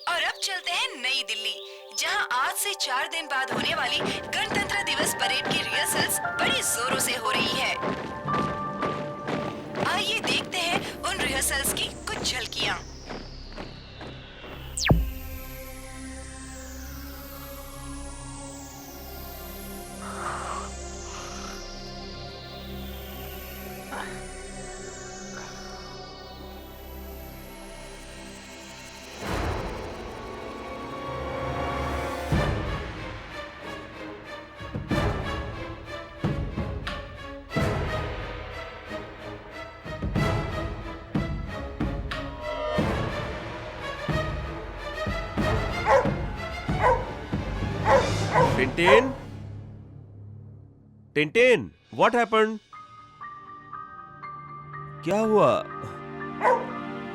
और अब चलते हैं नई दिल्ली, जहां आज से 4 दिन बाद होने वाली गणतंत्र दिवस परेड की रिहर्सल्स बड़ी जोरों से हो रही है। आइए देखते हैं उन रिहर्सल्स की कुछ झलकियां। Tintin, Tintin, what happened? क्या हुआ?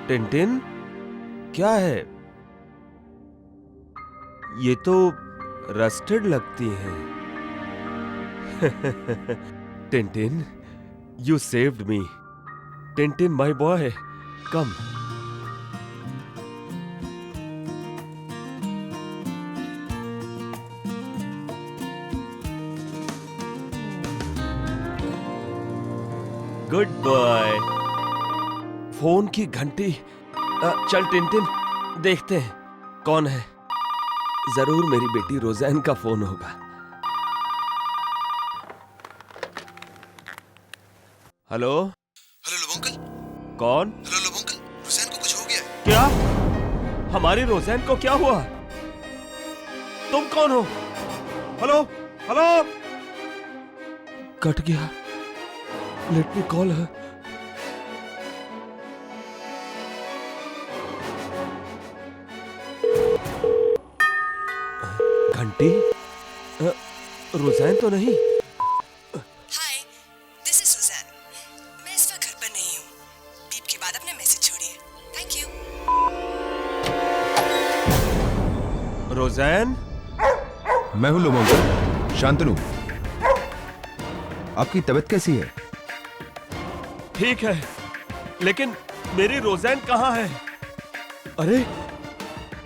टिंटिन, क्या है? ये तो रस्टेड लगती हैं। Tintin, you saved me. Tintin, my boy, come. Good boy. Phone की घंटी। चल टिंटिन, देखते हैं कौन है। जरूर मेरी बेटी रोज़ैन का फोन होगा। Hello hello Lobo uncle. कौन? हेलो लोबोंकल, रोज़ैन को कुछ हो गया है। क्या? हमारी रोज़ैन को क्या हुआ? तुम कौन हो? Hello hello. कट गया। Let me call her. घंटी? रोज़ैन तो नहीं। हाय, दिस इज रोज़ैन। मैं इस वक्त घर पर नहीं हूँ। बीप के बाद अपना मैसेज छोड़िए। Thank you. रोज़ैन? मैं हूँ लोबोंकल, शांतनु। आपकी तबीयत कैसी है? ठीक है, लेकिन मेरी रोज़ैन कहाँ है? अरे,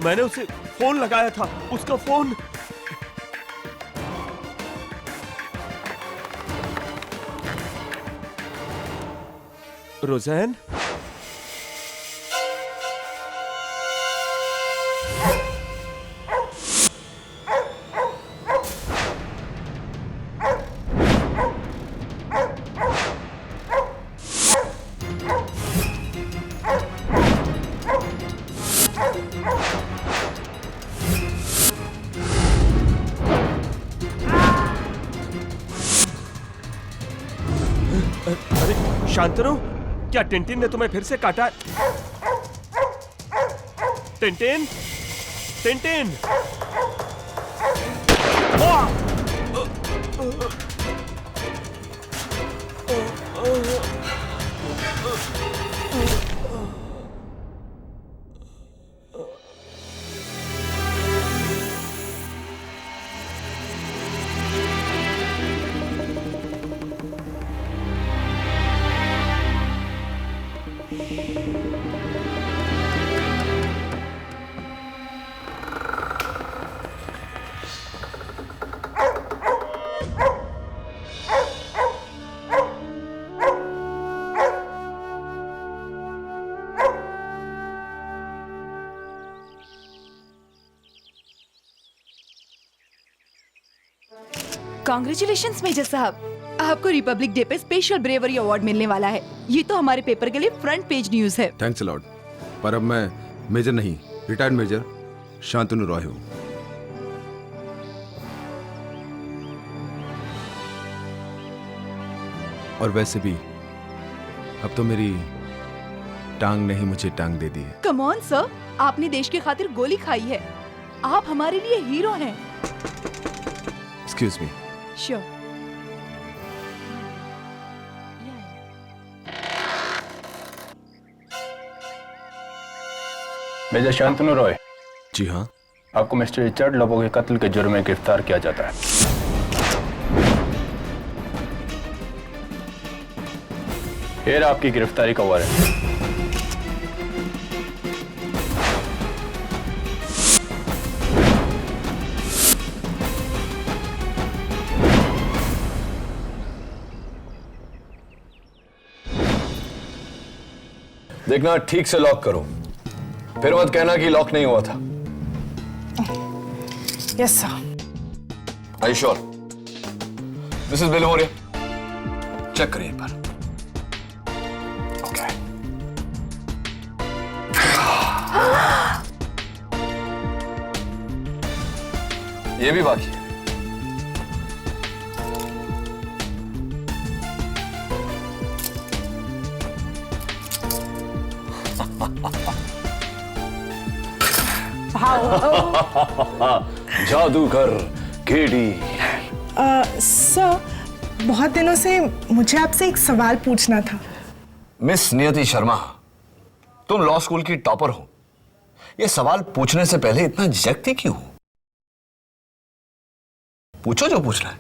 मैंने उसे फोन लगाया था, उसका फोन। रोज़ैन? अरे शांतनु, क्या टिंटिन ने तुम्हें फिर से काटा? Tintin, Tintin! कांग्रेचुलेशंस मेजर साहब, आपको रिपब्लिक डे पे स्पेशल ब्रेवरी अवार्ड मिलने वाला है। ये तो हमारे पेपर के लिए फ्रंट पेज न्यूज है। Thanks a lot. पर अब मैं मेजर नहीं, रिटायर्ड मेजर शांतनु रॉय हूँ। और वैसे भी अब तो मेरी टांग ने ही मुझे टांग दे दी है। कम ऑन सर, आपने देश की खातिर गोली खाई है। आप हमारे लिए हीरो हैं। Excuse me. Sure. Major Shantanu Roy. जी हाँ। आपको मिस्टर रिचर्ड लोबो के कत्ल के जुर्म में गिरफ्तार किया जाता है। फिर आपकी गिरफ्तारी का वारंट। देखना ठीक से लॉक करो, फिर मत कहना कि लॉक नहीं हुआ था। Yes sir. Are you sure? Mrs Bilimoria, check करिए एक बार। ओके। ये भी बाकी है। जादूगर केडी। सर, बहुत दिनों से मुझे आपसे एक सवाल पूछना था। मिस नियति शर्मा, तुम लॉ स्कूल की टॉपर हो, ये सवाल पूछने से पहले इतना झिझकती क्यों हो? पूछो जो पूछना है।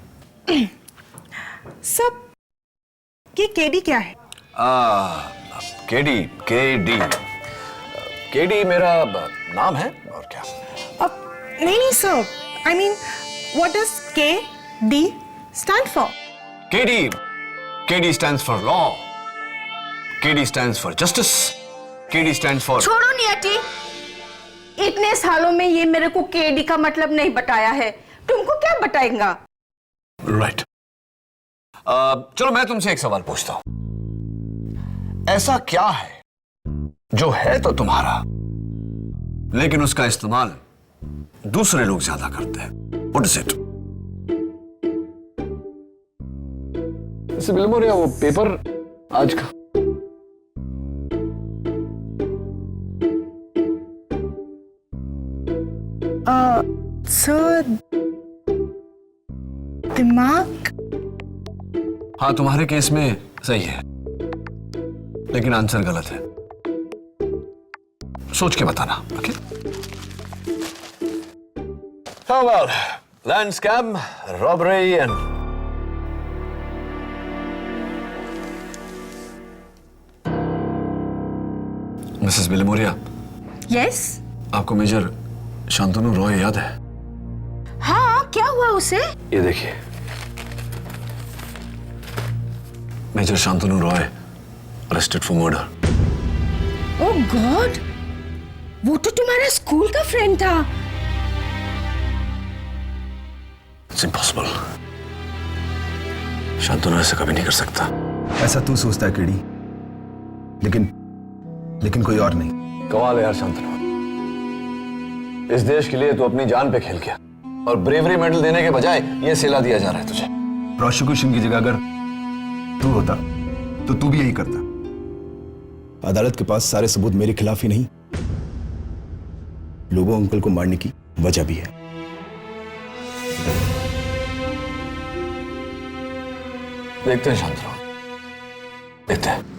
सर, ये केडी क्या है? केडी, केडी, केडी मेरा नाम है, और क्या? नहीं sir, I mean what does K D stand for? KD, KD stands for law, KD stands for justice, KD stands for. छोड़ो नियति, इतने सालों में ये मेरे को केडी का मतलब नहीं बताया है, तुमको क्या बताएगा? राइट। चलो मैं तुमसे एक सवाल पूछता हूं। ऐसा क्या है जो है तो तुम्हारा, लेकिन उसका इस्तेमाल दूसरे लोग ज्यादा करते हैं? What is it? बिलमोरिया, वो पेपर आज का। सर, दिमाग। हाँ, तुम्हारे केस में सही है, लेकिन आंसर गलत है। सोच के बताना, okay? How about land scam, robbery and Mrs Bilimoria, yes. आपको मेजर शांतनु रॉय याद है? हाँ, क्या हुआ उसे? ये देखिए, major Shantanu Roy arrested for murder. Oh god, वो तो तुम्हारा स्कूल का फ्रेंड था। It's impossible. शांतनु ऐसा कभी नहीं कर सकता। ऐसा तू सोचता है केडी, लेकिन कोई और नहीं। कमाल है यार शांतनु, इस देश के लिए तू अपनी जान पे खेल गया, और ब्रेवरी मेडल देने के बजाय ये सिला दिया जा रहा है तुझे। प्रोसिक्यूशन की जगह अगर तू होता तो तू भी यही करता। अदालत के पास सारे सबूत मेरे खिलाफ ही नहीं, लोबो अंकल को मारने की वजह भी है। देखते हैं शांतनु, देखते हैं।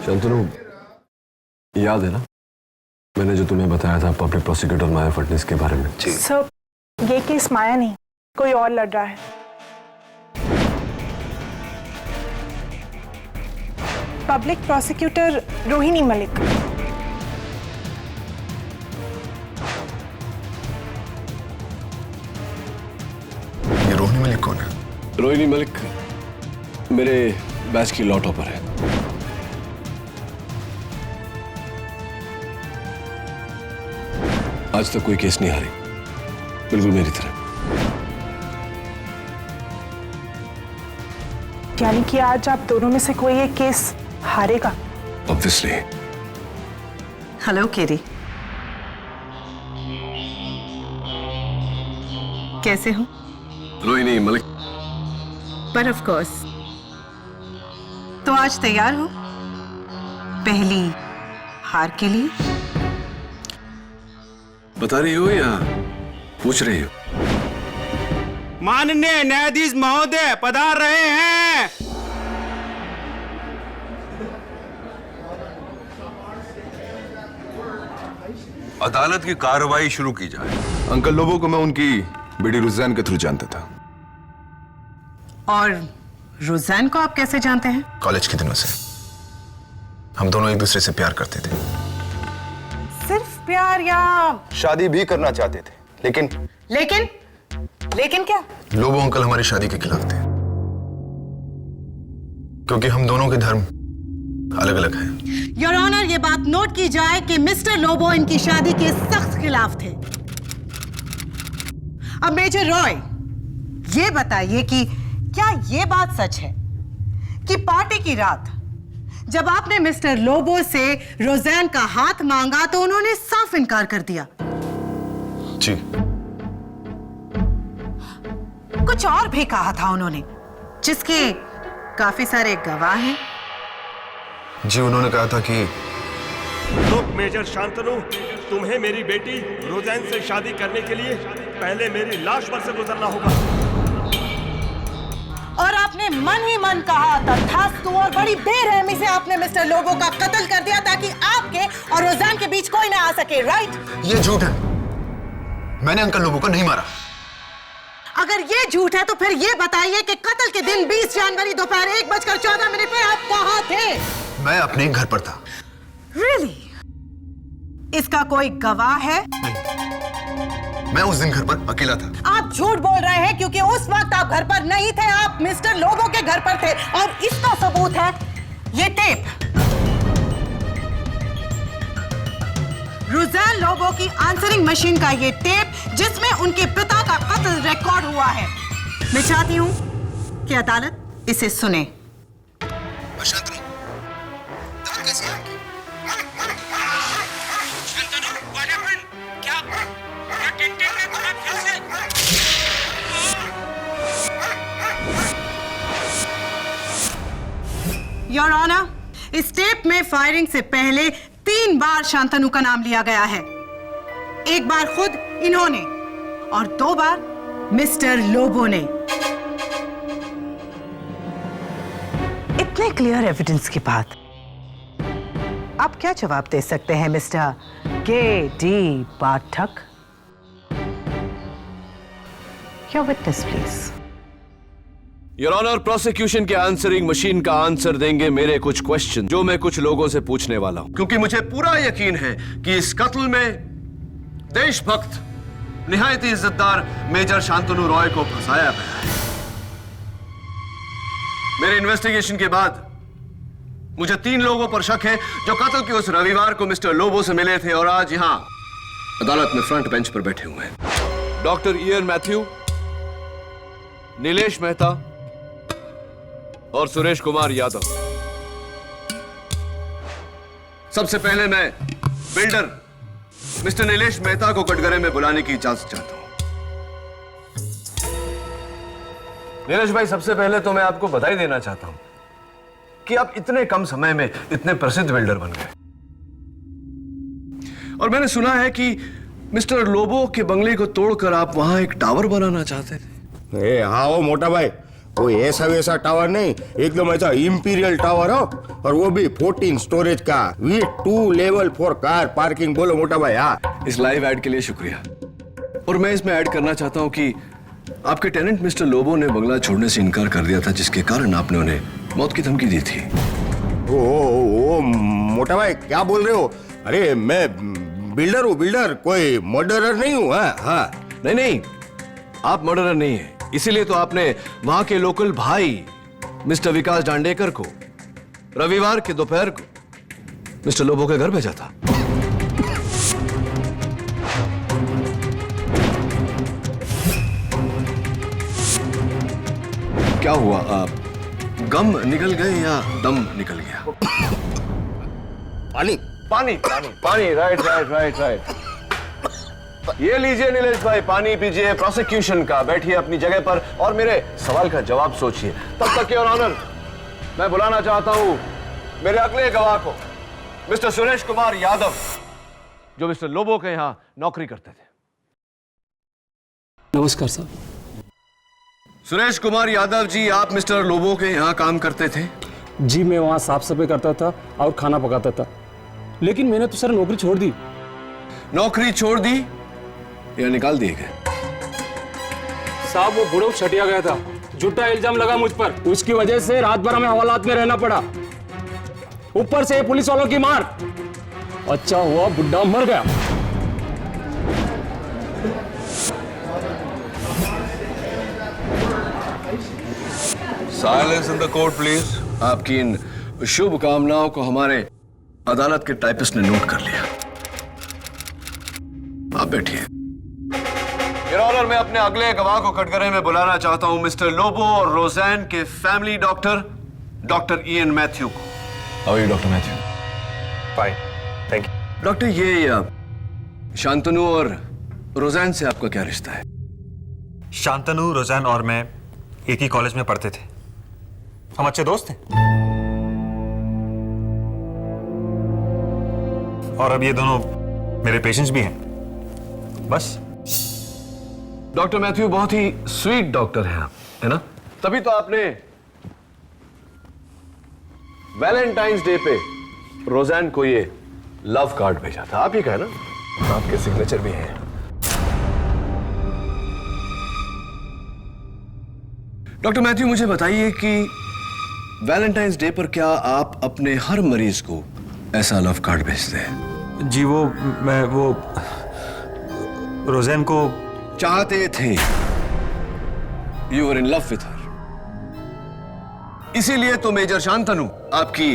शांतनु, याद है ना मैंने जो तुम्हें बताया था पब्लिक प्रोसिक्यूटर माया फडनीस के बारे में? सर, ये केस माया नहीं, कोई और लड़ रहा है। Public prosecutor Rohini Malik. ये रोहिणी मलिक कौन है? रोहिणी मलिक मेरे बैच की लॉ टॉपर है। आज तक कोई केस नहीं हारी, बिल्कुल मेरी तरह। यानी कि आज आप दोनों में से कोई एक केस हारेगा? ऑब्वियसली। हेलो केडी, कैसे हो? रोहिणी मलिक। पर ऑफ कोर्स। तो आज तैयार हो पहली हार के लिए? बता रही हो या पूछ रही हो? माननीय न्यायाधीश महोदय पधार रहे हैं। अदालत की कार्रवाई शुरू की जाए। अंकल लोबो को मैं उनकी बेटी रुज़ैन के थ्रू जानता था। और रुज़ैन को आप कैसे जानते हैं? कॉलेज के दिनों से हम दोनों एक दूसरे से प्यार करते थे। सिर्फ प्यार या शादी भी करना चाहते थे, लेकिन लेकिन क्या? लोबो अंकल हमारी शादी के खिलाफ थे, क्योंकि हम दोनों के धर्म अलग अलग हैं। योर ऑनर, ये बात नोट की जाए कि मिस्टर लोबो इनकी शादी के सख्त खिलाफ थे। अब मेजर रॉय, ये बताइए कि क्या ये बात सच है कि पार्टी की रात जब आपने मिस्टर लोबो से रोज़ैन का हाथ मांगा तो उन्होंने साफ इनकार कर दिया? जी। कुछ और भी कहा था उन्होंने, जिसके काफी सारे गवाह हैं। जी, उन्होंने कहा था कि लोग मेजर शांतनु, तुम्हें मेरी बेटी रोज़ैन से शादी करने के लिए पहले मेरी लाश पर से गुजरना होगा। और आपने मन ही मन कहा तथास्तु, और बड़ी बेरहमी से आपने मिस्टर लोबो का कत्ल कर दिया ताकि आपके और रोज़ैन के बीच कोई ना आ सके, राइट? ये झूठ है। मैंने अंकल लोबो को नहीं मारा। अगर ये झूठ है तो फिर ये बताइए कि कत्ल के दिन 20 जनवरी दोपहर 1:14 पर आप कहाँ थे? मैं अपने घर पर था। Really? इसका कोई गवाह है? मैं उस दिन घर पर अकेला था। आप झूठ बोल रहे हैं क्योंकि उस वक्त आप घर पर नहीं थे, आप मिस्टर लोबो के घर पर थे, और इसका सबूत है ये टेप। रुज़ैन लोबो की आंसरिंग मशीन का ये टेप, जिसमें उनके पिता का कत्ल रिकॉर्ड हुआ है। मैं चाहती हूं कि अदालत इसे सुने। योर ऑनर, इस टेप में फायरिंग से पहले 3 बार शांतनु का नाम लिया गया है। एक बार खुद इन्होंने और 2 बार मिस्टर लोबो ने। इतने क्लियर एविडेंस के बाद आप क्या जवाब दे सकते हैं Mr K D. Pathak? Your witness please. Your honour, prosecution के आंसरिंग मशीन का आंसर देंगे मेरे कुछ क्वेश्चन जो मैं कुछ लोगों से पूछने वाला हूं, क्योंकि मुझे पूरा यकीन है कि इस कत्ल में देशभक्त, निहायत इज्जतदार मेजर शांतनु रॉय को फंसाया गया है। मेरे इन्वेस्टिगेशन के बाद मुझे 3 लोगों पर शक है जो कत्ल के उस रविवार को मिस्टर लोबो से मिले थे और आज यहां अदालत में फ्रंट बेंच पर बैठे हुए हैं। Doctor Ian Matthew, Nilesh Mehta और सुरेश कुमार यादव। सबसे पहले मैं बिल्डर मिस्टर नीलेश मेहता को कटघरे में बुलाने की इजाजत चाहता हूं। नीलेश भाई, सबसे पहले तो मैं आपको बधाई देना चाहता हूं कि आप इतने कम समय में इतने प्रसिद्ध बिल्डर बन गए। और मैंने सुना है कि मिस्टर लोबो के बंगले को तोड़कर आप वहां एक टावर बनाना चाहते थे। हाँ वो मोटा भाई, कोई ऐसा वैसा टावर नहीं, एकदम ऐसा इंपीरियल टावर हो, और वो भी 14 स्टोरेज का, with 2 level for car parking. बोलो मोटा भाई। हाँ, इस लाइव ऐड के लिए शुक्रिया। और मैं इसमें ऐड करना चाहता हूं कि आपके टेनेंट मिस्टर लोबो ने बंगला छोड़ने से इनकार कर दिया था, जिसके कारण आपने उन्हें मौत की धमकी दी थी। ओ मोटा भाई क्या बोल रहे हो? अरे मैं बिल्डर हूँ, बिल्डर, कोई मर्डरर नहीं हूँ। हाँ, नहीं, आप मर्डरर नहीं है, इसीलिए तो आपने वहां के लोकल भाई मिस्टर विकास डांडेकर को रविवार के दोपहर को मिस्टर लोबो के घर भेजा था। क्या हुआ, आप गम निकल गए या दम निकल गया? पानी पानी पानी पानी, राइट। ये लीजिए नीलेश भाई, पानी पीजिए। प्रोसिक्यूशन का बैठिए अपनी जगह पर और मेरे सवाल का जवाब सोचिए। तब तक योर ऑनर, मैं बुलाना चाहता हूं मेरे अगले गवाह को, मिस्टर सुरेश कुमार यादव, जो मिस्टर लोबो के यहां नौकरी करते थे। नमस्कार साहब। सुरेश कुमार यादव जी, आप मिस्टर लोबो के यहाँ काम करते थे? जी, मैं वहाँ साफ सफाई करता था और खाना पकाता था, लेकिन मैंने तो सर नौकरी छोड़ दी। नौकरी छोड़ दी या निकाल दिए गए? साहब, वो बुढ़ऊ छटिया गया था, झूठा इल्जाम लगा मुझ पर, उसकी वजह से रात भर हमें हवालात में रहना पड़ा, ऊपर से पुलिस वालों की मार। अच्छा हुआ बुढ़ा मर गया। Silence in the court please. आपकी इन शुभ कामनाओं को हमारे अदालत के टाइपिस्ट ने नोट कर लिया। आप बैठिए। योर ऑनर, मैं अपने अगले गवाह को कटघरे में बुलाना चाहता हूं, मिस्टर लोबो और रोज़ैन के family doctor, doctor Ian Matthew को। How are you doctor Matthew? Fine, thank you. Doctor, ये शांतनु और रोज़ैन से आपका क्या रिश्ता है? शांतनु, रोज़ैन और मैं एक ही कॉलेज में पढ़ते थे, हम अच्छे दोस्त थे। और अब ये दोनों मेरे पेशेंट्स भी हैं, बस। डॉक्टर मैथ्यू बहुत ही स्वीट डॉक्टर हैं आप, है ना? तभी तो आपने वैलेंटाइंस डे पे रोज़ैन को ये लव कार्ड भेजा था। आप ही का है ना? आपके सिग्नेचर भी हैं। डॉक्टर मैथ्यू, मुझे बताइए कि वैलेंटाइंस डे पर क्या आप अपने हर मरीज को ऐसा लव कार्ड भेजते हैं? जी, मैं रोज़ैन को चाहते थे। You were in love with her. इसीलिए तो मेजर शांतनु आपकी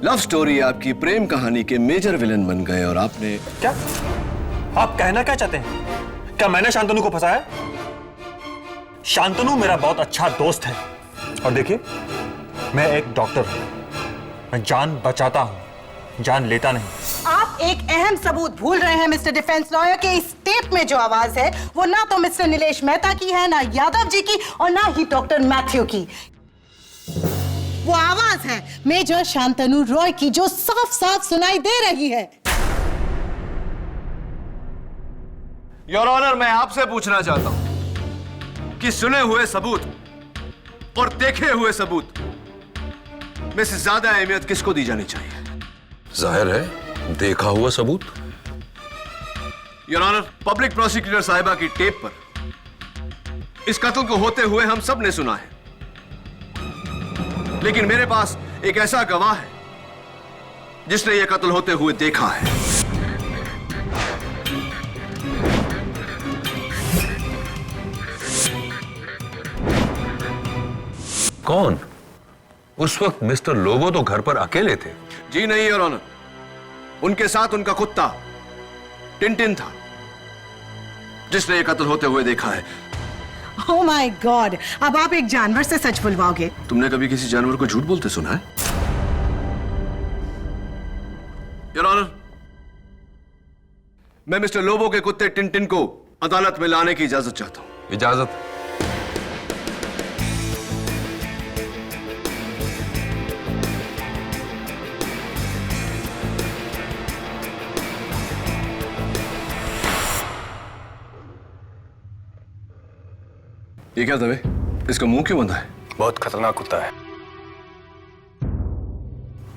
लव स्टोरी, आपकी प्रेम कहानी के मेजर विलन बन गए। और आपने क्या, आप कहना क्या चाहते हैं? क्या मैंने शांतनु को फंसाया? शांतनु मेरा बहुत अच्छा दोस्त है, और देखिए, मैं एक डॉक्टर हूं, मैं जान बचाता हूं, जान लेता नहीं। आप एक अहम सबूत भूल रहे हैं मिस्टर डिफेंस लॉयर, के इस टेप में जो आवाज है वो ना तो मिस्टर नीलेश मेहता की है, ना यादव जी की, और ना ही डॉक्टर मैथ्यू की। वो आवाज है मेजर शांतनु रॉय की, जो साफ साफ सुनाई दे रही है। योर ऑनर, मैं आपसे पूछना चाहता हूं कि सुने हुए सबूत और देखे हुए सबूत में से ज्यादा अहमियत किसको दी जानी चाहिए? जाहिर है, देखा हुआ सबूत। योर ऑनर, पब्लिक प्रोसिक्यूटर साहिबा की टेप पर इस कत्ल को होते हुए हम सब ने सुना है, लेकिन मेरे पास एक ऐसा गवाह है जिसने यह कत्ल होते हुए देखा है। कौन? उस वक्त मिस्टर लोबो तो घर पर अकेले थे। जी नहीं योर ऑनर, उनके साथ उनका कुत्ता टिंटिन था, जिसने यह कत्ल होते हुए देखा है। ओह माय गॉड, अब आप एक जानवर से सच बुलवाओगे? तुमने कभी किसी जानवर को झूठ बोलते सुना है? योर ऑनर, मैं मिस्टर लोबो के कुत्ते टिंटिन को अदालत में लाने की इजाजत चाहता हूं। इजाजत? ये क्या दवे? इसका मुंह क्यों बंधा है? बहुत खतरनाक कुत्ता है,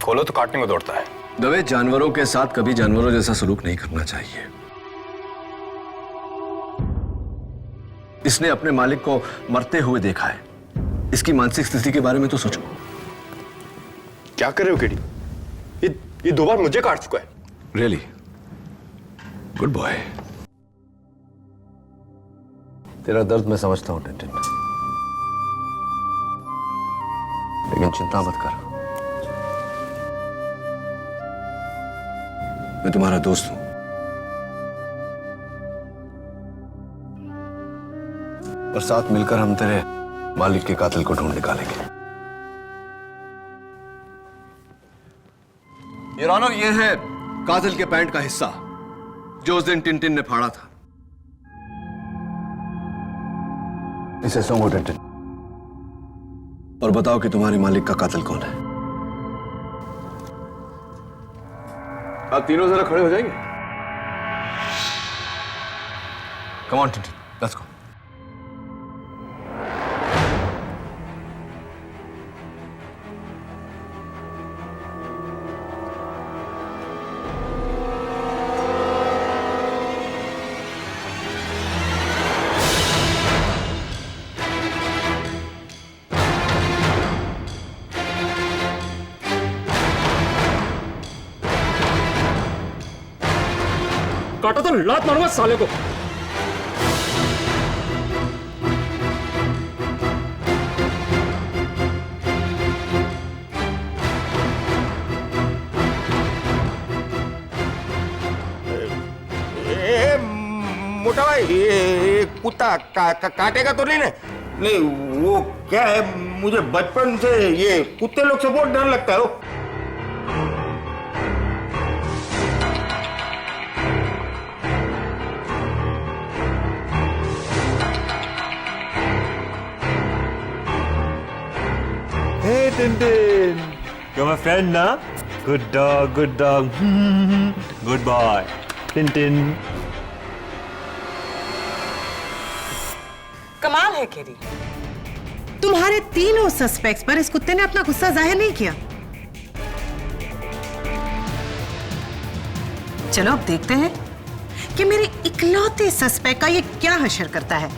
खोलो तो काटने को दौड़ता है। दवे, जानवरों के साथ कभी जानवरों जैसा सलूक नहीं करना चाहिए। इसने अपने मालिक को मरते हुए देखा है। इसकी मानसिक स्थिति के बारे में तो सोचो। क्या कर रहे हो केडी? ये 2 बार मुझे काट चुका है। Really good boy. तेरा दर्द मैं समझता हूं टिंटिन, लेकिन चिंता मत कर, मैं तुम्हारा दोस्त हूं। और साथ मिलकर हम तेरे मालिक के कातिल को ढूंढ निकालेंगे। ये ऑनर, ये है कातिल के पैंट का हिस्सा जो उस दिन टिंटिन ने फाड़ा था। इसे सोंगो टिंटिन, और बताओ कि तुम्हारे मालिक का कातिल कौन है। आप तीनों जरा खड़े हो जाएंगे? Come on Tintin, let's go. काटा तो लात मारूंगा साले को। मोटा भाई ये कुत्ता काटेगा तो नहीं ना? नहीं, वो क्या है, मुझे बचपन से ये कुत्ते लोग से बहुत डर लगता है। वो Hey Tintin, you're my friend ना? Good dog, good boy, Tintin. कमाल है केरी, तुम्हारे तीनों सस्पेक्ट्स पर इस कुत्ते ने अपना गुस्सा जाहिर नहीं किया। चलो अब देखते हैं कि मेरे इकलौते सस्पेक्ट का ये क्या हशर करता है।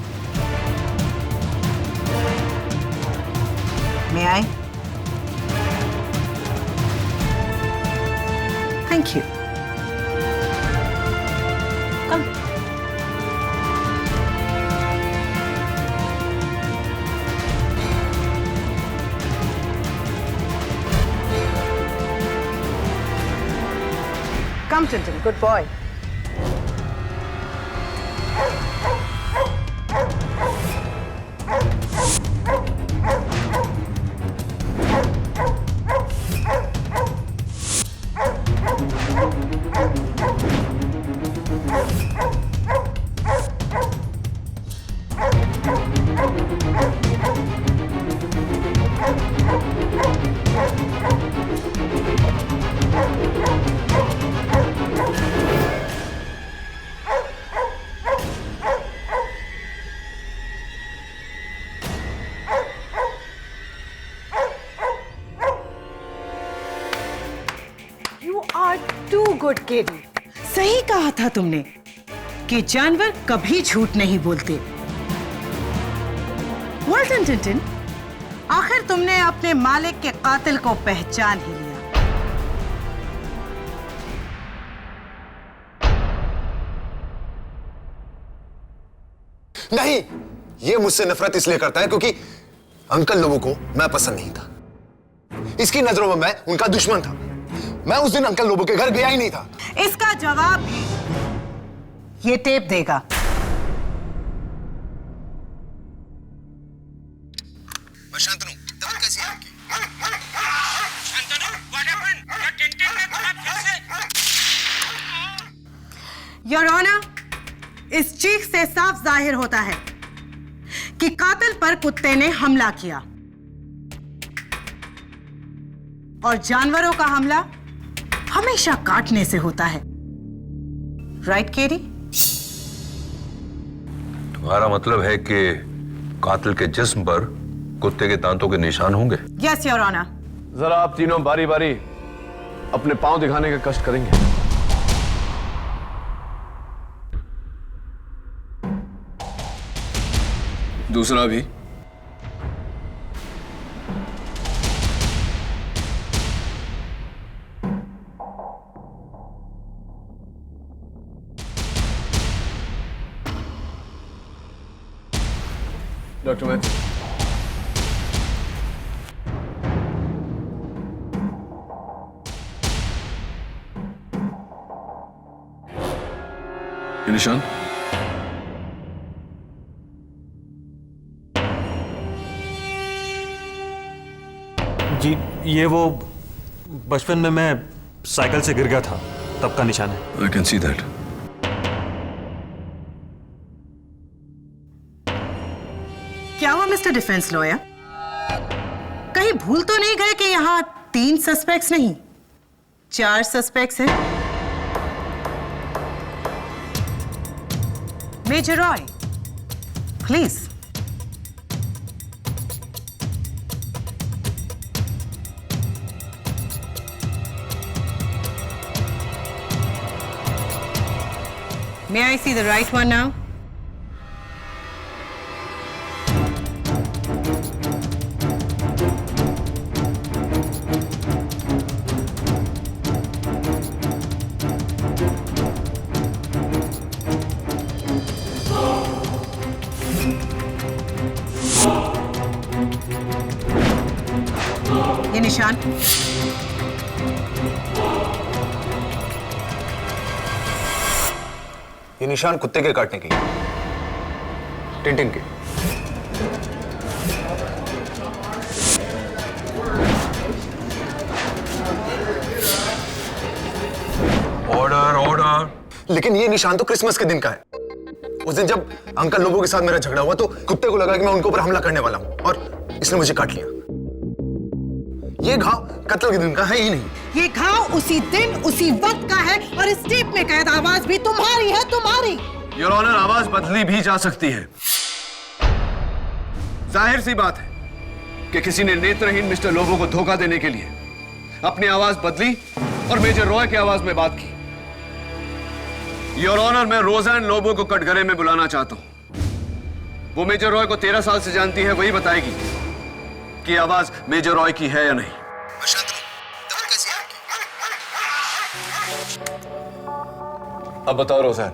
मैं आई। Thank you. Come. Come, Tintin. Good boy. Good KD, सही कहा था तुमने कि जानवर कभी झूठ नहीं बोलते। वेल डन टिंटिन, आखिर तुमने अपने मालिक के कातिल को पहचान ही लिया। नहीं, ये मुझसे नफरत इसलिए करता है क्योंकि अंकल लोगों को मैं पसंद नहीं था। इसकी नजरों में मैं उनका दुश्मन था। मैं उस दिन अंकल लोबो के घर गया ही नहीं था। इसका जवाब भी ये टेप देगा। शांतनु, दवा कैसी है आपकी? Shantanu, what happened? क्या टिंटिन ने तुम्हें फिर से? योर ऑनर, इस चीख से साफ जाहिर होता है कि कातिल पर कुत्ते ने हमला किया और जानवरों का हमला हमेशा काटने से होता है। राइट केरी? तुम्हारा मतलब है कि कातिल के जिस्म पर कुत्ते के दांतों के निशान होंगे? Yes your honour. जरा आप तीनों बारी बारी अपने पांव दिखाने का कष्ट करेंगे। दूसरा भी। डॉक्टर मैथ्यू, ये निशान? जी, ये वो बचपन में मैं साइकिल से गिर गया था, तब का निशान है। I can see that. क्या हुआ मिस्टर डिफेंस लॉयर? कहीं भूल तो नहीं गए कि यहां 3 सस्पेक्ट्स नहीं 4 सस्पेक्ट्स हैं? Major Roy, please. May I see the right one now? निशान? ये निशान कुत्ते के काटने के, टिंटिन के। Order order. लेकिन ये निशान तो क्रिसमस के दिन का है। उस दिन जब अंकल लोगों के साथ मेरा झगड़ा हुआ तो कुत्ते को लगा कि मैं उनके ऊपर हमला करने वाला हूं और इसने मुझे काट लिया। ये घाव कत्ल के दिन का है ही नहीं। ये घाव उसी दिन उसी वक्त का है और इस टेप में कैद आवाज भी तुम्हारी है, तुम्हारी। योर ऑनर, आवाज बदली भी जा सकती है। जाहिर सी बात है कि किसी ने नेत्रहीन मिस्टर लोबो को धोखा देने के लिए अपनी आवाज बदली और मेजर रॉय की आवाज में बात की। योर ऑनर, मैं रोज़ैन लोबो को कटघरे में बुलाना चाहता हूं। वो मेजर रॉय को 13 साल से जानती है, वही बताएगी कि आवाज मेजर रॉय की है या नहीं। अब बताओ रोज़ैन,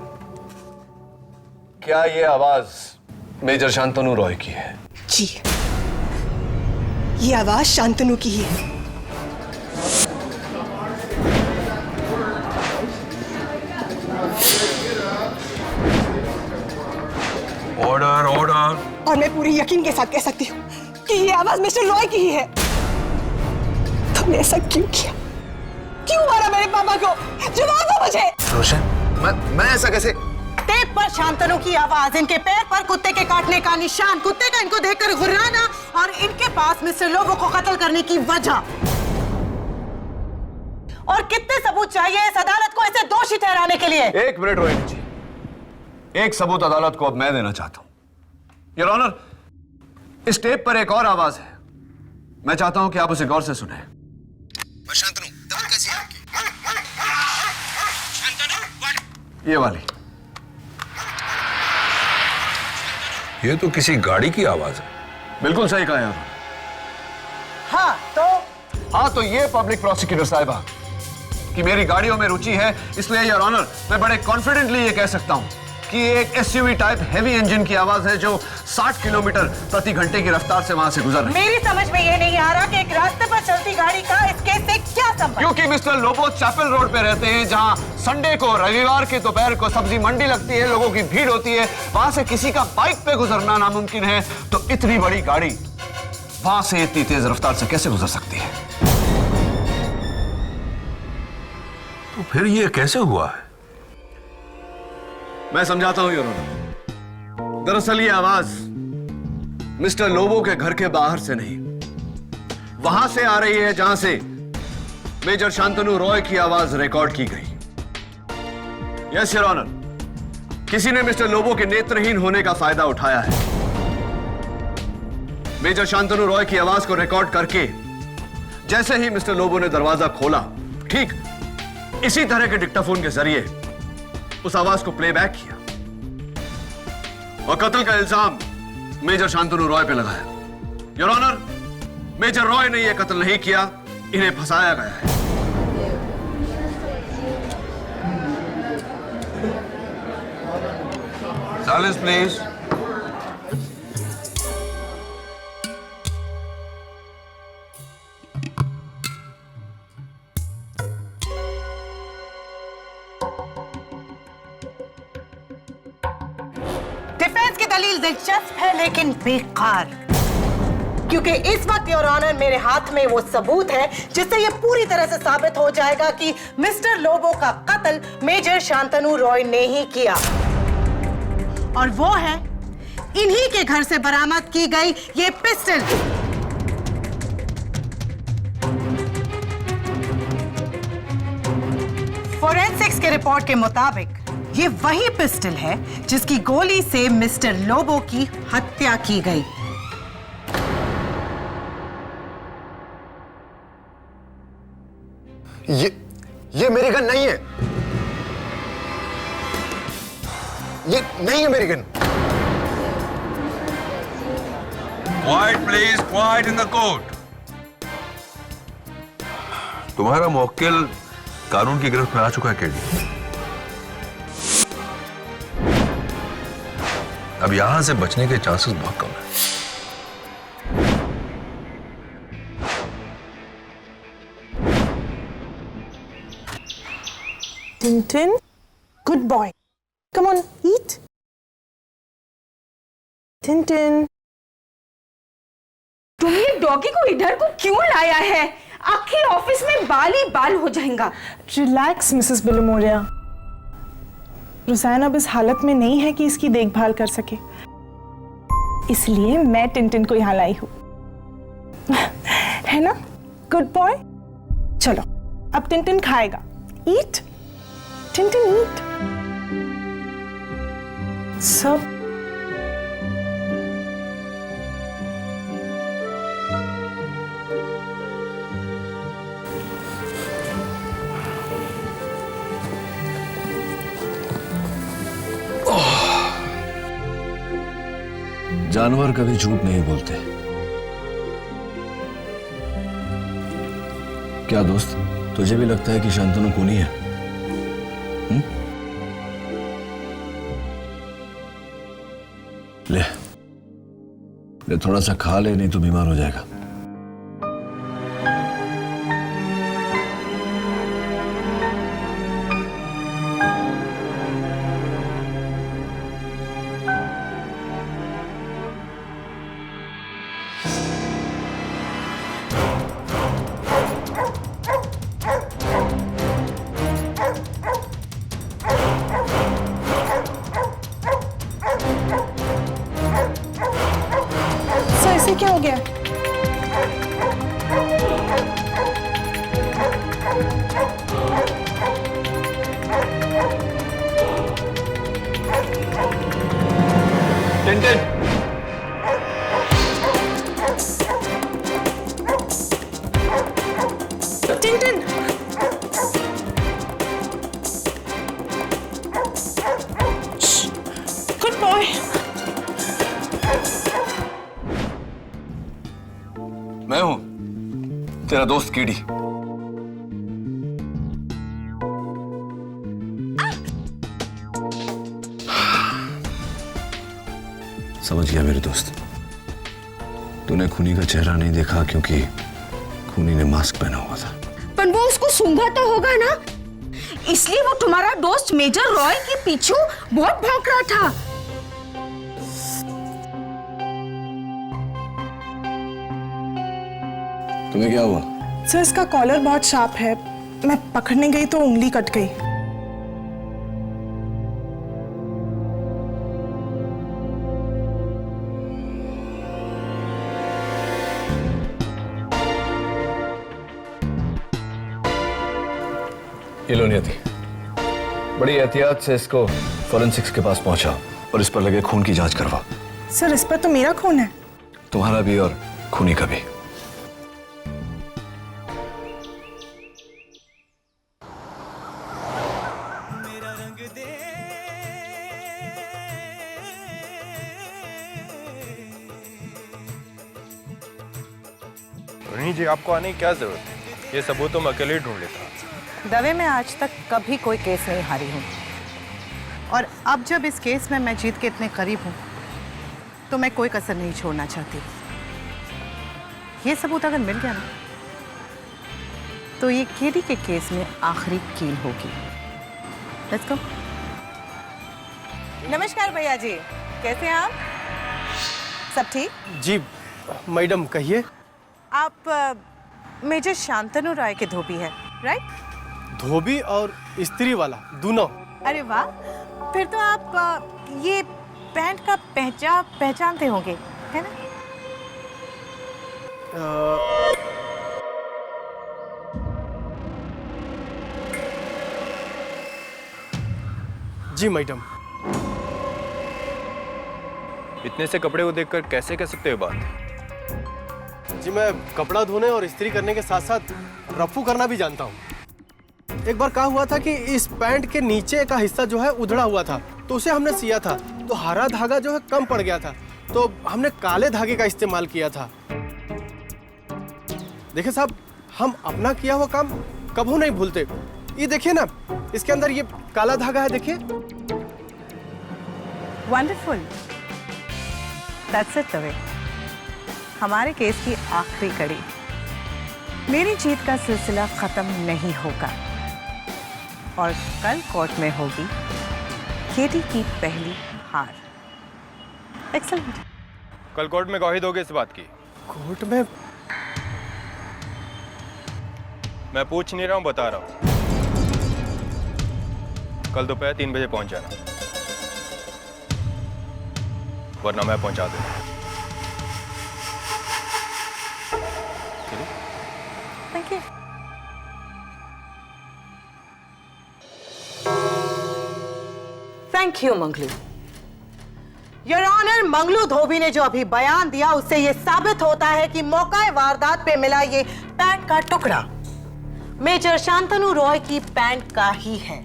क्या ये आवाज मेजर शांतनु रॉय की है? जी, ये आवाज शांतनु की ही है। Order order. और मैं पूरे यकीन के साथ कह सकती हूँ कि ये आवाज मिस्टर रॉय की ही है। तुमने ऐसा क्यों किया? क्यों मारा मेरे पापा को? जवाब दो मुझे। रोशन, मैं ऐसा कैसे? टेप पर शांतनु की आवाज, इनके पैर पर कुत्ते के काटने का निशान, कुत्ते का इनको देखकर गुर्राना और इनके पास मिस्टर लोबो को कत्ल करने की वजह। और कितने सबूत चाहिए इस अदालत को इसे दोषी ठहराने के लिए? एक मिनट रोहिणी जी, एक सबूत अदालत को अब मैं देना चाहता हूं। योर ऑनर, इस टेप पर एक और आवाज है, मैं चाहता हूं कि आप उसे गौर से सुने। शांतनु, दवा कैसी है आपकी? ये वाली। ये तो किसी गाड़ी की आवाज है। बिल्कुल सही कहा यार। हाँ तो ये पब्लिक प्रोसिक्यूटर साहिबा कि मेरी गाड़ियों में रुचि है, इसलिए योर ऑनर मैं बड़े कॉन्फिडेंटली ये कह सकता हूं कि एक एसयूवी टाइप हेवी इंजन की आवाज है जो 60 किलोमीटर प्रति घंटे की रफ्तार से वहां से गुजर रही है। मेरी समझ में ये नहीं आ रहा कि एक रास्ते पर चलती गाड़ी का इस केस से क्या संबंध? क्योंकि मिस्टर लोबो चैपल रोड पे रहते हैं, जहां संडे को, रविवार के दोपहर को सब्जी मंडी लगती है, लोगों की भीड़ होती है, वहां से किसी का बाइक पे गुजरना नामुमकिन है, तो इतनी बड़ी गाड़ी वहां से इतनी तेज रफ्तार से कैसे गुजर सकती है? तो फिर ये कैसे हुआ है? मैं समझाता हूं योर ऑनर। दरअसल ये आवाज मिस्टर लोबो के घर के बाहर से नहीं, वहां से आ रही है जहां से मेजर शांतनु रॉय की आवाज रिकॉर्ड की गई। यस योर ऑनर, किसी ने मिस्टर लोबो के नेत्रहीन होने का फायदा उठाया है। मेजर शांतनु रॉय की आवाज को रिकॉर्ड करके जैसे ही मिस्टर लोबो ने दरवाजा खोला, ठीक इसी तरह के डिक्टाफोन के जरिए उस आवाज को प्लेबैक किया और कत्ल का इल्जाम मेजर शांतनु रॉय पे लगाया। योर ऑनर, मेजर रॉय ने यह कत्ल नहीं किया, इन्हें फंसाया गया है। Silence please. डिफेंस की दलील दिलचस्प है लेकिन बेकार, क्योंकि इस वक्त योर ऑनर मेरे हाथ में वो सबूत है जिससे ये पूरी तरह से साबित हो जाएगा कि मिस्टर लोबो का कत्ल मेजर शांतनु रॉय ने ही किया, और वो है इन्हीं के घर से बरामद की गई ये पिस्टल। फोरेंसिक्स के रिपोर्ट के मुताबिक ये वही पिस्टल है जिसकी गोली से मिस्टर लोबो की हत्या की गई। ये मेरी गन नहीं है। ये नहीं है मेरी gun. Quite please, quite in the court. तुम्हारा मुवक्किल कानून की गिरफ्त में आ चुका है केडी। अब यहां से बचने के चांसेस बहुत कम है। Tintin, good boy, come on eat. Tintin, तुम ये डॉगी को इधर को क्यों लाया है? आखिर ऑफिस में बाल ही बाल हो जाएगा। Relax Mrs Bilimoria. रोज़ाना अब इस हालत में नहीं है कि इसकी देखभाल कर सके, इसलिए मैं टिंटिन को यहाँ लाई हूँ, है ना? Good boy. चलो अब टिंटिन खाएगा। ईट टिंटिन, ईट। सब जानवर कभी झूठ नहीं बोलते। क्या दोस्त, तुझे भी लगता है कि शांतनु खूनी है? ले थोड़ा सा खा ले, नहीं तो बीमार हो जाएगा। ऐसे क्या हो गया? Tintin, Tintin, good boy. मैं हूं तेरा दोस्त कीड़ी। समझ गया मेरे दोस्त, तूने खूनी का चेहरा नहीं देखा क्योंकि खूनी ने मास्क पहना हुआ था। पर वो उसको सूंघा तो होगा ना, इसलिए वो तुम्हारा दोस्त मेजर रॉय के पीछे बहुत भौंक रहा था। तुम्हें क्या हुआ? सर, इसका कॉलर बहुत शार्प है, मैं पकड़ने गई तो उंगली कट गई। ये लो नियति, बड़ी एहतियात से इसको फॉरेंसिक्स के पास पहुंचा और इस पर लगे खून की जांच करवा। सर, इस पर तो मेरा खून है। तुम्हारा भी और खूनी का भी। रोहिणी जी, आपको आने की क्या जरूरत है? ये सबूत तो मैं अकेले ही ढूंढ लेता। दवे में आज तक कभी कोई केस नहीं हारी हूँ, और अब जब इस केस में मैं जीत के इतने करीब हूँ तो मैं कोई कसर नहीं छोड़ना चाहती। ये सबूत अगर मिल गया ना तो ये केडी के केस में आखिरी कील होगी। Let's go. नमस्कार भैया जी, कैसे हैं आप? सब ठीक? जी मैडम, कहिए। आप मेजर शांतनु राय के धोबी हैं, राइट? धोबी और स्त्री वाला दोनों। अरे वाह, फिर तो आप ये पैंट का पहचानते होंगे, है ना? जी मैडम। इतने से कपड़े को देखकर कैसे कह सकते हो बात? जी, मैं कपड़ा धोने और इस्त्री करने के साथ साथ रफू करना भी जानता हूँ। एक बार क्या हुआ था कि इस पैंट के नीचे का हिस्सा जो है उधड़ा हुआ था, तो उसे हमने सिया था, तो हरा धागा जो है कम पड़ गया था, तो हमने काले धागे का इस्तेमाल किया था। देखिए साहब, हम अपना किया हुआ काम कभी नहीं भूलते। ये देखिए ना, इसके अंदर ये काला धागा है, देखिए। Wonderful, that's it Dave. हमारे केस की आखिरी कड़ी। मेरी जीत का सिलसिला खत्म नहीं होगा और कल कोर्ट में होगी केडी की पहली हार। एक्सेलेंट। कल कोर्ट में गवाही दोगे इस बात की? कोर्ट में? मैं पूछ नहीं रहा हूं, बता रहा हूं। कल दोपहर 3 बजे पहुंच जाना, वरना मैं पहुंचा दूंगा। Thank you. Thank you Manglu. Your honour, Manglu धोबी ने जो अभी बयान दिया उससे यह साबित होता है कि मौका वारदात पे मिला ये पैंट का टुकड़ा मेजर शांतनु रॉय की पैंट का ही है।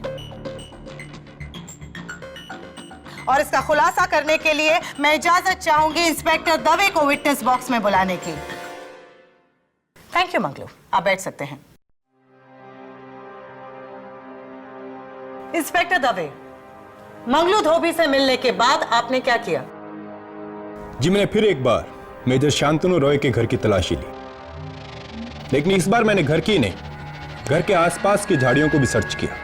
और इसका खुलासा करने के लिए मैं इजाजत चाहूंगी इंस्पेक्टर दवे को विटनेस बॉक्स में बुलाने की। थैंक यू मंगलू, आप बैठ सकते हैं। इंस्पेक्टर दवे, मंगलू धोबी से मिलने के बाद आपने क्या किया? जी मैंने फिर एक बार मेजर शांतनु रॉय के घर की तलाशी ली, लेकिन इस बार मैंने घर की नहीं, घर के आसपास की झाड़ियों को भी सर्च किया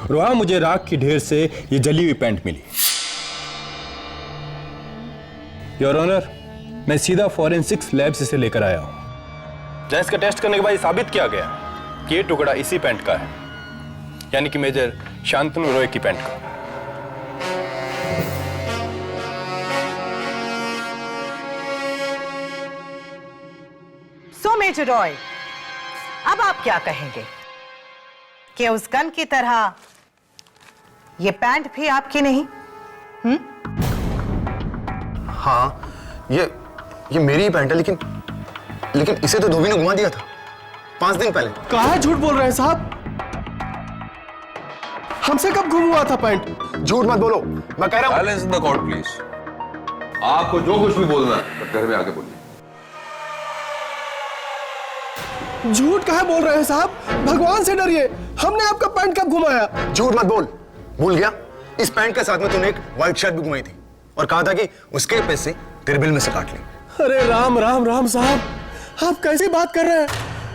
और वहां मुझे राख की ढेर से ये जली हुई पैंट मिली। योर ऑनर, मैं सीधा फॉरेंसिक्स लैब से इसे लेकर आया हूं, जहां इसका टेस्ट करने के बाद ये साबित किया गया कि ये टुकड़ा इसी पैंट का है, यानी कि मेजर शांतनु रॉय की पैंट का। सो मेजर रॉय, अब आप क्या कहेंगे कि उस गन की तरह ये पैंट भी आपकी नहीं? हाँ, ये मेरी ही पैंट है, लेकिन इसे तो धोबी ने घुमा दिया था 5 दिन पहले। कहाँ झूठ बोल रहे हैं साहब? हमसे कब गुम हुआ था पैंट? झूठ मत बोलो, मैं कह रहा हूं। Silence in the court please. आपको जो कुछ भी बोलना है घर में आके बोलिए। झूठ कहाँ बोल रहे हैं साहब? भगवान से डरिए, हमने आपका पैंट कब घुमाया? झूठ मत बोल। भूल गया? इस पैंट के साथ में तूने एक व्हाइट शर्ट भी घुमाई थी और कहा था कि उसके पैसे तेरे बिल में से काट ले। अरे राम राम राम साहब, आप कैसी बात कर रहे हैं?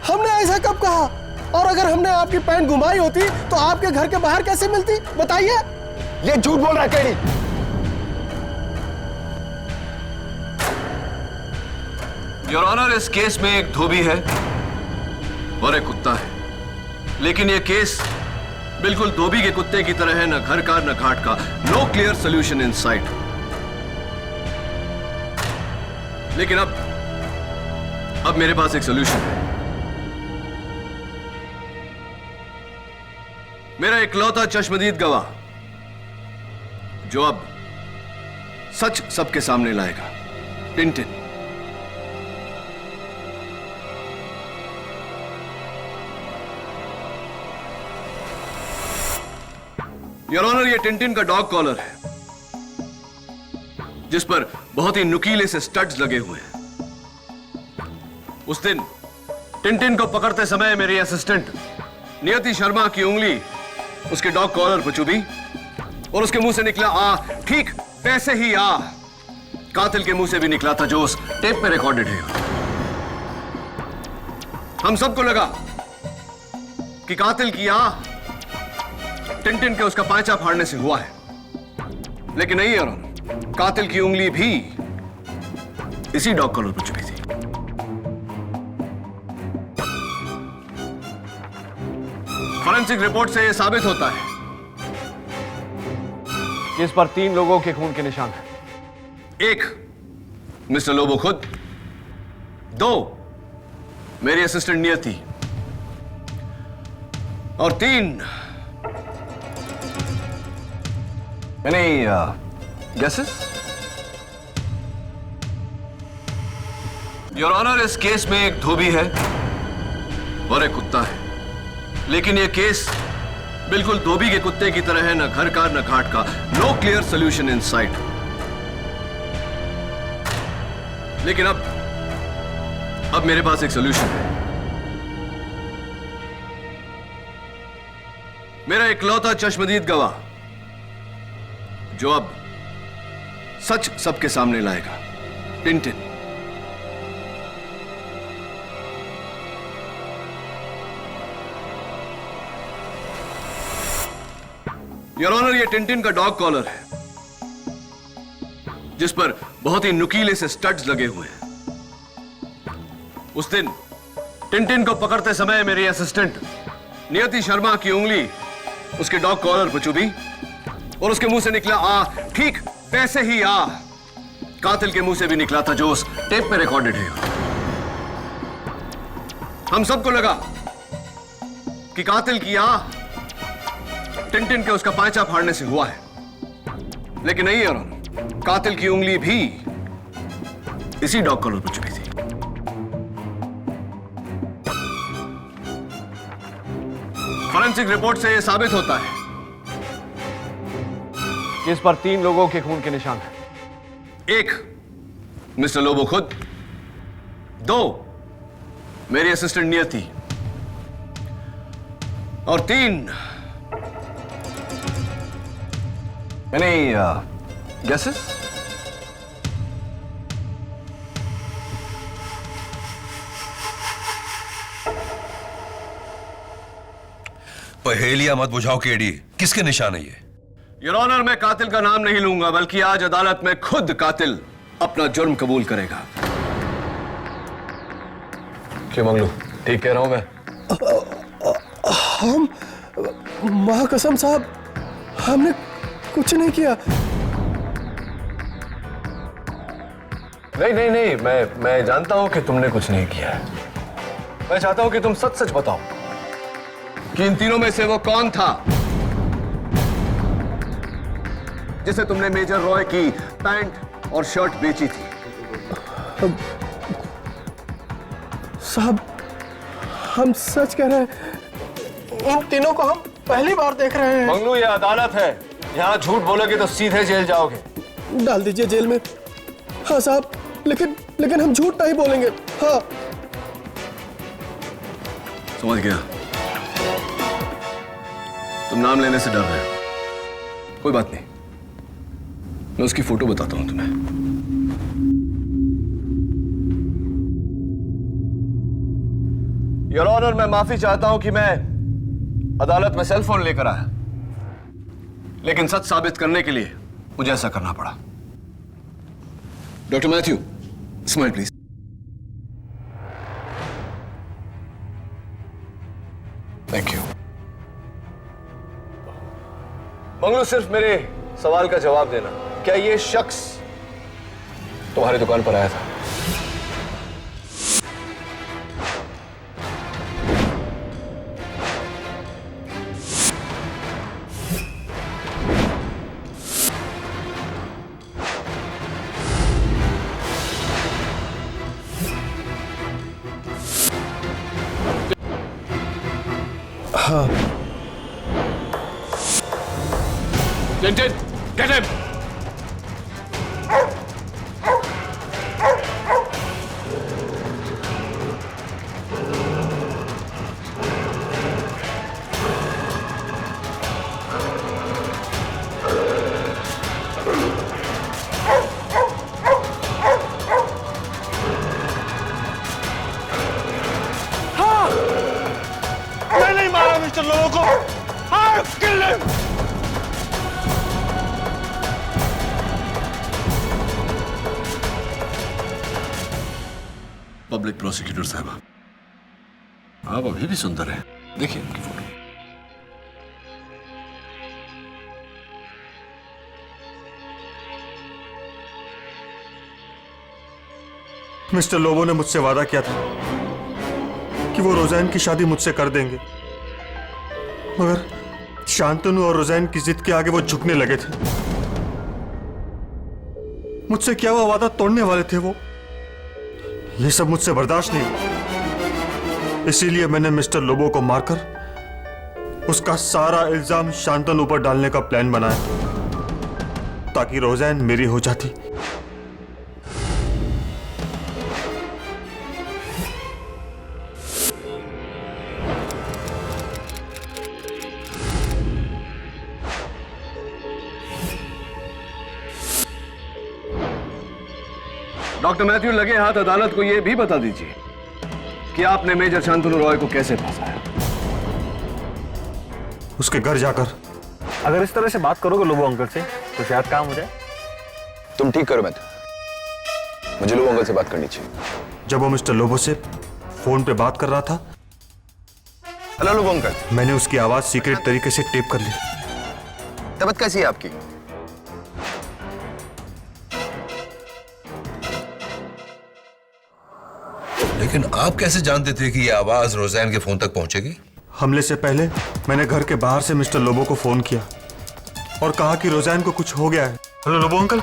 हमने ऐसा कब कहा? और अगर हमने आपकी पैंट घुमाई होती तो आपके घर के बाहर कैसे मिलती, बताइए। ये झूठ बोल रहा है केडी। योर ऑनर, इस केस में एक धोबी है और एक कुत्ता है, लेकिन यह केस बिल्कुल धोबी के कुत्ते की तरह है, न घर का न घाट का। No clear solution in sight. लेकिन अब मेरे पास एक सोल्यूशन है। मेरा इकलौता चश्मदीद गवाह जो अब सच सबके सामने लाएगा, टिंटिन। योर ऑनर, ये टिंटिन का डॉग कॉलर है, जिस पर बहुत ही नुकीले से स्टड्स लगे हुए हैं। उस दिन टिंटिन को पकड़ते समय मेरी असिस्टेंट नियति शर्मा की उंगली उसके डॉग कॉलर पर चुभी और उसके मुंह से निकला आ, ठीक वैसे ही आ कातिल के मुंह से भी निकला था, जो उस टेप में रिकॉर्डेड है। हम सबको लगा कि कातिल की आ टिंटिन के उसका पांचा फाड़ने से हुआ है, लेकिन नहीं यार, कातिल की उंगली भी इसी डॉग कॉलर पर चुभी थी। फॉरेंसिक रिपोर्ट से यह साबित होता है कि इस पर 3 लोगों के खून के निशान हैं। 1 मिस्टर लोबो खुद, 2 मेरी असिस्टेंट नियति और 3 Any guesses? योर ऑनर, इस केस में एक धोबी है और एक कुत्ता है, लेकिन यह केस बिल्कुल धोबी के कुत्ते की तरह है, न घर का न घाट का। No clear solution in sight. लेकिन अब मेरे पास एक सोल्यूशन है। मेरा इकलौता चश्मदीद गवाह जो अब सच सबके सामने लाएगा, टिंटिन। योर ऑनर, ये टिंटिन का डॉग कॉलर है, जिस पर बहुत ही नुकीले से स्टड्स लगे हुए हैं। उस दिन टिंटिन को पकड़ते समय मेरी असिस्टेंट नियति शर्मा की उंगली उसके डॉग कॉलर पर चुभी और उसके मुंह से निकला आ, ठीक वैसे ही आ कातिल के मुंह से भी निकला था, जो उस टेप पे रिकॉर्डेड है। हम सबको लगा कि कातिल की आ टिंटिन के उसका पांचा फाड़ने से हुआ है, लेकिन नहीं यार, कातिल की उंगली भी इसी डॉग कॉलर पर चुभी थी। फॉरेंसिक रिपोर्ट से यह साबित होता है कि इस पर 3 लोगों के खून के निशान हैं। 1 मिस्टर लोबो खुद, 2 मेरी असिस्टेंट नियति और 3 Any guesses? पहेलियां मत बुझाओ केडी, किसके निशान है ये? योर ऑनर, मैं कातिल का नाम नहीं लूंगा, बल्कि आज अदालत में खुद कातिल अपना जुर्म कबूल करेगा। क्यों मंगलू, ठीक कह रहा हूं मैं? हम मां कसम साहब, हमने कुछ नहीं किया। नहीं, मैं जानता हूं कि तुमने कुछ नहीं किया है। मैं चाहता हूं कि तुम सच सच बताओ कि इन तीनों में से वो कौन था जिसे तुमने मेजर रॉय की पैंट और शर्ट बेची थी। साहब, हम सच कह रहे हैं, इन तीनों को हम पहली बार देख रहे हैं। मंगलू, ये अदालत है, यहाँ झूठ बोलोगे तो सीधे जेल जाओगे। डाल दीजिए जेल में। हाँ साहब, लेकिन हम झूठ नहीं बोलेंगे। हाँ, समझ गया। तुम नाम लेने से डर रहे हो, कोई बात नहीं, मैं उसकी फोटो बताता हूं तुम्हें। योर ऑनर, मैं माफी चाहता हूं कि मैं अदालत में सेल फोन लेकर आया, लेकिन सच साबित करने के लिए मुझे ऐसा करना पड़ा। Doctor Matthew, smile please. Thank you. Manglu, सिर्फ मेरे सवाल का जवाब देना, क्या ये शख्स तुम्हारी दुकान पर आया था? हाँ। Tintin, get him! हाँ! मैं नहीं मारा मिस्टर लोगों को। I'll kill him! Public prosecutor साहब, आप अभी भी सुंदर हैं। देखिए उनकी फोटो। मिस्टर लोबो ने मुझसे वादा किया था कि वो रोज़ैन की शादी मुझसे कर देंगे, मगर शांतनु और रोज़ैन की जिद के आगे वो झुकने लगे थे। मुझसे क्या वो वादा तोड़ने वाले थे वो। ये सब मुझसे बर्दाश्त नहीं हुआ, इसीलिए मैंने मिस्टर लोबो को मारकर उसका सारा इल्जाम शांतनु पर डालने का प्लान बनाया ताकि रोज़ैन मेरी हो जाती। डॉक्टर मैथ्यू, लगे हाथ अदालत को यह भी बता दीजिए कि आपने मेजर शांतनु रॉय को कैसे फंसाया। उसके घर जाकर अगर इस तरह से बात करोगे लोबो अंकल से तो शायद काम हो जाए। तुम ठीक करो, मुझे लोबो अंकल से बात करनी चाहिए। जब वो मिस्टर लोबो से फोन पे बात कर रहा था, हेलो लोबो अंकल, मैंने उसकी आवाज सीक्रेट तरीके से टेप कर ली। तबीयत कैसी है आपकी? लेकिन आप कैसे जानते थे कि ये आवाज रोज़ैन के फोन तक पहुंचेगी? हमले से पहले मैंने घर के बाहर से मिस्टर लोबो को फोन किया और कहा कि रोज़ैन को कुछ हो गया है। हेलो लोबो अंकल,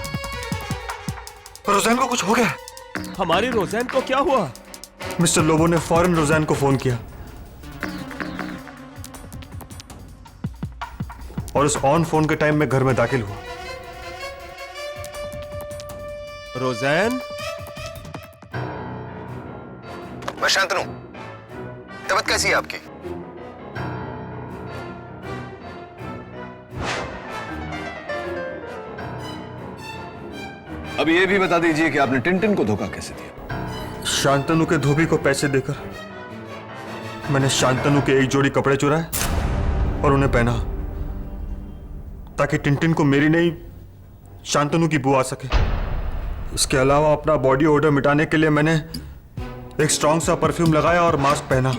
रोज़ैन को कुछ हो गया है। हमारी रोज़ैन को क्या हुआ? मिस्टर लोबो ने फौरन रोज़ैन को फोन किया और उस ऑन फोन के टाइम में घर में दाखिल हुआ। रोज़ैन, मैं शांतनु, तबीयत कैसी है आपकी? अब ये भी बता दीजिए कि आपने टिंटिन को धोखा कैसे दिया? शांतनु के धोबी को पैसे देकर मैंने शांतनु के एक जोड़ी कपड़े चुराए और उन्हें पहना ताकि टिंटिन को मेरी नहीं शांतनु की बू आ सके। इसके अलावा अपना बॉडी ओडर मिटाने के लिए मैंने एक स्ट्रॉन्ग सा परफ्यूम लगाया और मास्क पहना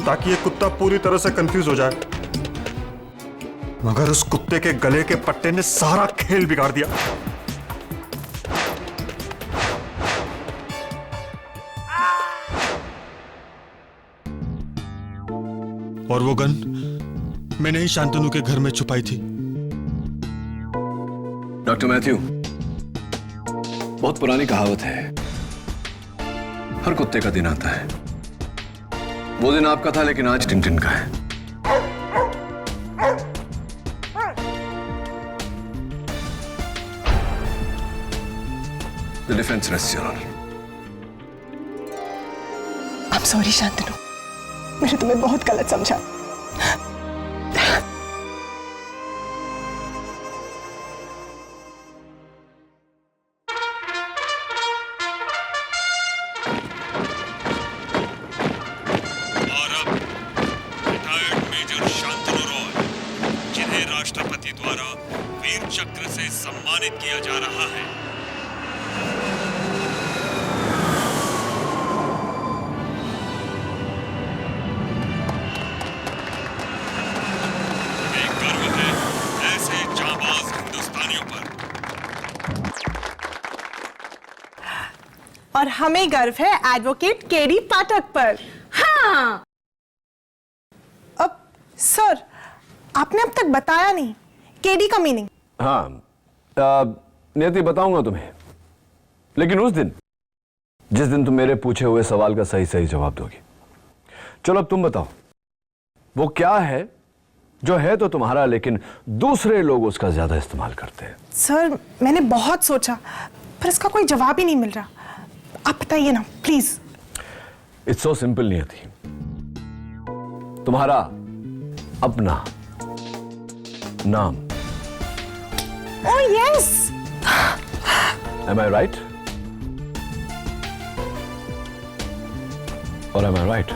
ताकि ये कुत्ता पूरी तरह से कंफ्यूज हो जाए। मगर उस कुत्ते के गले के पट्टे ने सारा खेल बिगाड़ दिया। और वो गन मैंने ही शांतनु के घर में छुपाई थी। डॉक्टर मैथ्यू, बहुत पुरानी कहावत है, हर कुत्ते का दिन आता है। वो दिन आपका था लेकिन आज टिंटिन का है। The defense rests, Your Honor. I'm sorry Shantanu, मैंने तुम्हें बहुत गलत समझा। राष्ट्रपति द्वारा वीर चक्र से सम्मानित किया जा रहा है। हमें गर्व है ऐसे जांबाज हिंदुस्तानियों पर। और हमें गर्व है एडवोकेट केडी पाठक पर। हाँ। अब सर, आपने अब तक बताया नहीं केडी का मीनिंग। हाँ, नियति बताऊंगा तुम्हें, लेकिन उस दिन जिस दिन तुम मेरे पूछे हुए सवाल का सही सही जवाब दोगी। चलो अब तुम बताओ, वो क्या है जो है तो तुम्हारा लेकिन दूसरे लोग उसका ज्यादा इस्तेमाल करते हैं? सर, मैंने बहुत सोचा पर इसका कोई जवाब ही नहीं मिल रहा। आप बताइए ना प्लीज। इट्स सो सिंपल नियति, तुम्हारा अपना नाम। Oh yes! Am I right? Or am I right?